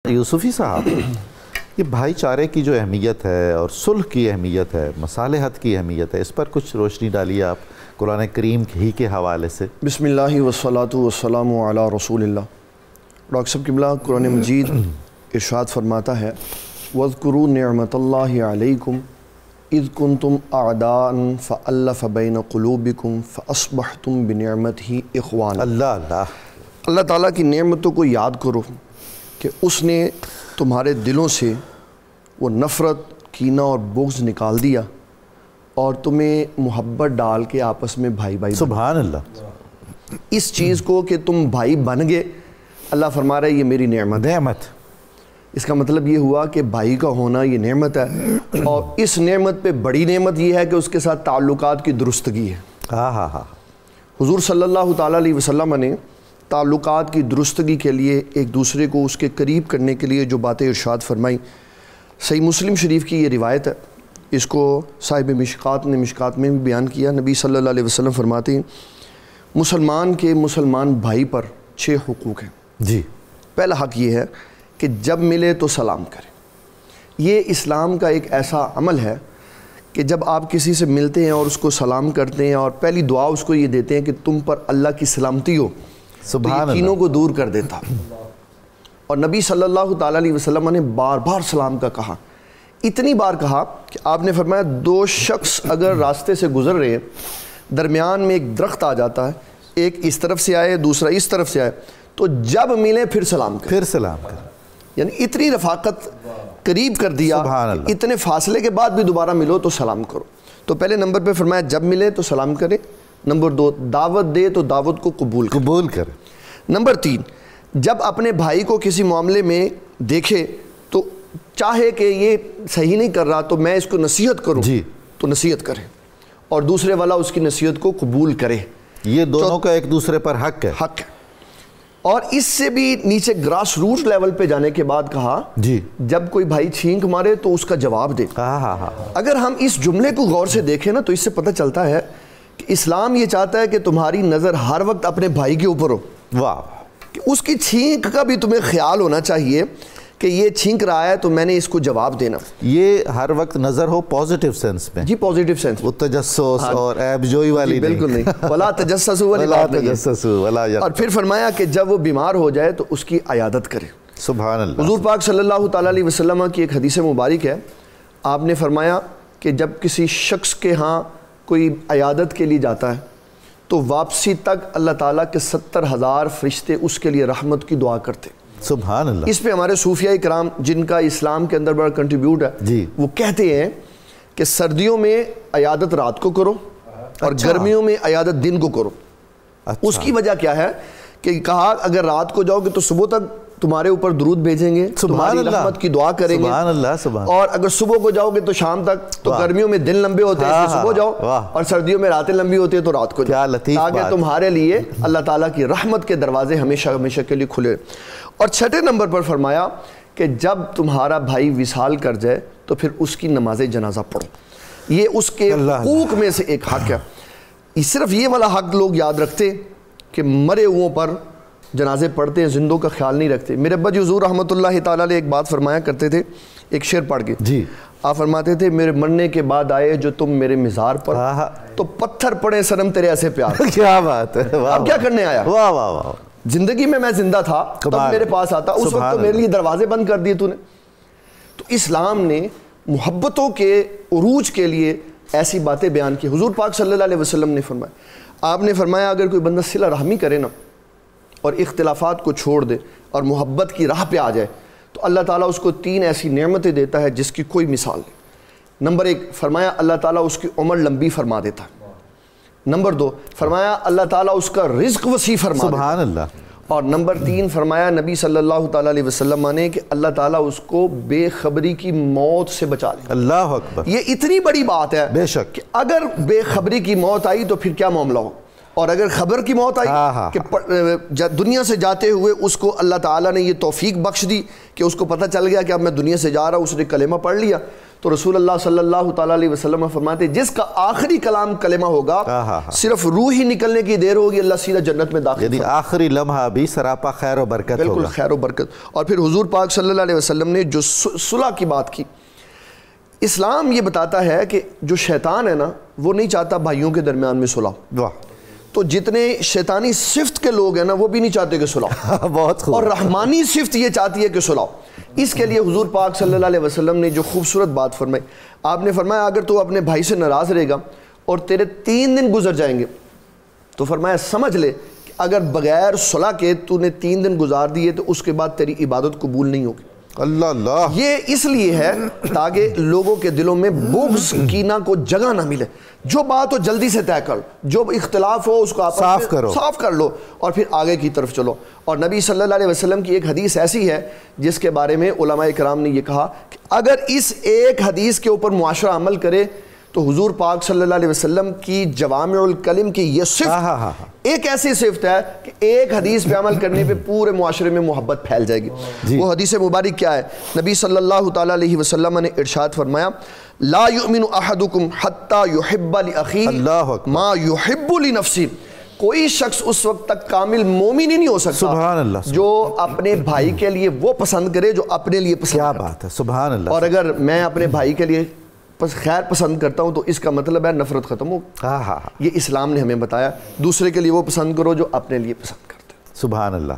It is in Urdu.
یوسفی صاحب، یہ بھائی چارے کی جو اہمیت ہے اور صلح کی اہمیت ہے، مصالحت کی اہمیت ہے، اس پر کچھ روشنی ڈالیے آپ قرآن کریم ہی کے حوالے سے۔ بسم اللہ والصلاة والسلام علی رسول اللہ۔ ڈاکٹر صاحب قبلہ قرآن مجید ارشاد فرماتا ہے وَاذْكُرُوا نِعْمَةَ اللَّهِ عَلَيْكُمْ اِذْ كُنْتُمْ أَعْدَاءً فَأَلَّفَ بَيْنَ قُلُوبِكُمْ فَأَصْبَحْتُمْ بِنِعْمَتِهِ إِخْوَانًا۔ اللہ تعالیٰ کی نعمتوں کو یاد کرو کہ اس نے تمہارے دلوں سے وہ نفرت، کینہ اور بغض نکال دیا اور تمہیں محبت ڈال کے آپس میں بھائی بھائی سبحان اللہ۔ اس چیز کو کہ تم بھائی بن گئے، اللہ فرما رہا ہے یہ میری نعمت۔ اس کا مطلب یہ ہوا کہ بھائی کا ہونا یہ نعمت ہے، اور اس نعمت پہ بڑی نعمت یہ ہے کہ اس کے ساتھ تعلقات کی درستگی ہے۔ حضور صلی اللہ تعالیٰ علیہ وسلم نے تعلقات کی درستگی کے لیے ایک دوسرے کو اس کے قریب کرنے کے لیے جو باتیں ارشاد فرمائی، صحیح مسلم شریف کی یہ روایت ہے، اس کو صاحب مشکات نے مشکات میں بھی بیان کیا۔ نبی صلی اللہ علیہ وسلم فرماتے ہیں مسلمان کے مسلمان بھائی پر 6 حقوق ہیں۔ جی، پہلا حق یہ ہے کہ جب ملے تو سلام کرے۔ یہ اسلام کا ایک ایسا عمل ہے کہ جب آپ کسی سے ملتے ہیں اور اس کو سلام کرتے ہیں اور پہلی دعا اس کو یہ دیتے ہیں کہ تم پر اللہ کی سلامتی ہو، سبحان اللہ، یقینوں کو دور کر دیتا۔ اور نبی صلی اللہ تعالیٰ علیہ وسلم نے بار بار سلام کا کہا، اتنی بار کہا کہ آپ نے فرمایا 2 شخص اگر راستے سے گزر رہے ہیں، درمیان میں ایک درخت آ جاتا ہے، ایک اس طرف سے آئے دوسرا اس طرف سے آئے، تو جب ملے پھر سلام کریں۔ یعنی اتنی رفاقت قریب کر دیا، اتنے فاصلے کے بعد بھی دوبارہ ملو تو سلام کرو۔ تو پہلے نمبر پہ فرمایا جب ملے تو سلام کرے۔ نمبر 2 دعوت دے تو دعوت کو قبول کرے۔ نمبر 3 جب اپنے بھائی کو کسی معاملے میں دیکھے تو چاہے کہ یہ صحیح نہیں کر رہا تو میں اس کو نصیحت کروں تو نصیحت کرے، اور دوسرے والا اس کی نصیحت کو قبول کرے۔ یہ دونوں کا ایک دوسرے پر حق ہے۔ اور اس سے بھی نیچے گراس روٹ لیول پہ جانے کے بعد کہا جب کوئی بھائی چھینک مارے تو اس کا جواب دے۔ اگر ہم اس جملے کو غور سے دیکھیں نا تو اس سے پتہ چلتا ہے کہ اسلام یہ چاہتا ہے کہ تمہاری نظر ہر وقت اپنے بھائی کے اوپر ہو، کہ اس کی چھینک کا بھی تمہیں خیال ہونا چاہیے کہ یہ چھینک رہا ہے تو میں نے اس کو جواب دینا۔ یہ ہر وقت نظر ہو پازیٹیو سینس میں، جی پازیٹیو سینس، وہ تجسس اور عیب جوئی والی بالکل نہیں، ولا تجسسوا اور پھر فرمایا کہ جب وہ بیمار ہو جائے تو اس کی عیادت کرے۔ سبحان اللہ۔ حضور پاک صلی اللہ تعالیٰ علیہ وسلم کی ایک حدیث مبارک ہے، آپ نے فرمایا کہ جب کسی شخص کے ہاں کوئی عیادت کے لیے جاتا ہے تو واپسی تک اللہ تعالیٰ کے 70,000 فرشتے اس کے لیے رحمت کی دعا کرتے۔ سبحان اللہ۔ اس پہ ہمارے صوفیاء کرام جن کا اسلام کے اندر بڑا کنٹریبیوٹ ہے، وہ کہتے ہیں کہ سردیوں میں عیادت رات کو کرو اور گرمیوں میں عیادت دن کو کرو۔ اس کی وجہ کیا ہے کہ کہا اگر رات کو جاؤ گے تو صبح تک تمہارے اوپر درود بھیجیں گے، تمہاری رحمت کی دعا کریں گے، اور اگر صبح کو جاؤ گے تو شام تک، تو گرمیوں میں دن لمبے ہوتے ہیں صبح جاؤ، اور سردیوں میں راتیں لمبی ہوتی ہیں تو رات کو جاؤ، تاکہ تمہارے لیے اللہ تعالیٰ کی رحمت کے دروازے ہمیشہ ہمیشہ کے لیے کھلے۔ اور 6 نمبر پر فرمایا کہ جب تمہارا بھائی وصال کر جائے تو پھر اس کی نماز جنازہ پڑھو۔ یہ اس کے حقوق میں سے ایک حق ہے۔ صرف یہ والا حق لوگ یاد رکھتے کہ مرے ہوئوں پر جنازے پڑھتے ہیں، زندوں کا خیال نہیں رکھتے۔ میرے ابا جی حضور رحمۃ اللہ تعالیٰ علیہ ایک بات فرمایا کرتے تھے، ایک شعر پڑھ کے آپ فرماتے تھے میرے مرنے کے بعد آئے جو تم میرے مزار پر تو پتھر پڑے صنم تیرے ایسے پیار۔ کیا بات ہے، اب کیا کرنے آیا؟ واہ واہ واہ، زندگی میں زندہ تھا تب میرے پاس آتا، اس وقت تو میرے لیے دروازے بند کر دیے تو نے۔ تو اسلام نے محبتوں کے عروج کے لیے ایسی باتیں بیان کی۔ حضور پاک صلی اللہ علیہ وسلم نے فرمایا، آپ نے فرمایا اگر کوئی بندہ صلہ رحمی کرے نا اور اختلافات کو چھوڑ دے اور محبت کی راہ پہ آ جائے تو اللہ تعالیٰ اس کو 3 ایسی نعمتیں دیتا ہے جس کی کوئی مثال نہیں۔ نمبر 1 فرمایا اللہ تعالیٰ اس کی عمر لمبی فرما دیتا ہے۔ نمبر 2 فرمایا اللہ تعالیٰ اس کا رزق وسیع فرما دیتا ہے۔ سبحان اللہ۔ اور نمبر 3 فرمایا نبی صلی اللہ تعالیٰ علیہ وسلم نے کہ اللہ تعالیٰ اس کو بے خبری کی موت سے بچا لے۔ اللہ اکبر۔ یہ اتنی بڑی بات ہے بے شک کہ اگر بے خبری کی موت آئی تو پھر کیا معاملہ ہو، اور اگر خبر کی موت آئی کہ دنیا سے جاتے ہوئے اس کو اللہ تعالیٰ نے یہ توفیق بخش دی کہ اس کو پتہ چل گیا کہ اب میں دنیا سے جا رہا ہوں، اس نے کلمہ پڑھ لیا، تو رسول اللہ صلی اللہ تعالیٰ علیہ وسلم فرماتے جس کا آخری کلام کلمہ ہوگا صرف روح ہی نکلنے کی دیر ہوگی، اللہ سیدھا جنت میں داخل، یعنی آخری لمحہ بھی سراپا خیر و برکت ہوگا. بالکل خیر و برکت. اور پھر حضور پاک صلی اللہ علیہ وسلم نے جو صلح کی بات کی، اسلام یہ بتاتا ہے کہ جو شیطان ہے نا وہ نہیں چاہتا بھائیوں کے درمیان میں صلح، تو جتنے شیطانی صفت کے لوگ ہیں نا وہ بھی نہیں چاہتے کہ صلح بہت خوب. اور رحمانی صفت یہ چاہتی ہے کہ صلح. اس کے لیے حضور پاک صلی اللہ علیہ وسلم نے جو خوبصورت بات فرمائی، آپ نے فرمایا اگر تو اپنے بھائی سے ناراض رہے گا اور تیرے 3 دن گزر جائیں گے تو فرمایا سمجھ لے کہ اگر بغیر صلح کے تو نے 3 دن گزار دیے تو اس کے بعد تیری عبادت قبول نہیں ہوگی. اللہ اللہ. یہ اس لیے ہے تاکہ لوگوں کے دلوں میں بغض کینہ کو جگہ نہ ملے. جو بات ہو جلدی سے طے کر، جو اختلاف ہو اس کو آپس میں صاف کر لو اور پھر آگے کی طرف چلو. اور نبی صلی اللہ علیہ وسلم کی ایک حدیث ایسی ہے جس کے بارے میں علماء کرام نے یہ کہا کہ اگر اس ایک حدیث کے اوپر معاشرہ عمل کرے تو حضور پاک صلی اللہ علیہ وسلم کی جوامع الکلم کی یہ صفت ایک ایسی صفت ہے کہ ایک حدیث پہ عمل کرنے پہ پورے معاشرے میں محبت پھیل جائے گی. وہ حدیث مبارک کیا ہے؟ نبی صلی اللہ تعالیٰ علیہ وسلم نے ارشاد فرمایا لا یؤمن احدکم حتی یحب لأخیہ ما یحب لنفسہ. کوئی شخص اس وقت تک کامل مومن ہی نہیں ہو سکتا سبحان اللہ جو اپنے بھائی کے لیے وہ پسند کرے جو اپنے لیے پسند کرے. کیا بات ہے، سبحان اللہ. اور اگر میں اپنے بھائی کے لیے خیر پسند کرتا ہوں تو اس کا مطلب ہے نفرت ختم ہو. یہ اسلام نے ہمیں بتایا دوسرے کے لیے وہ پسند کرو جو اپنے لیے پسند کرتے. سبحان اللہ.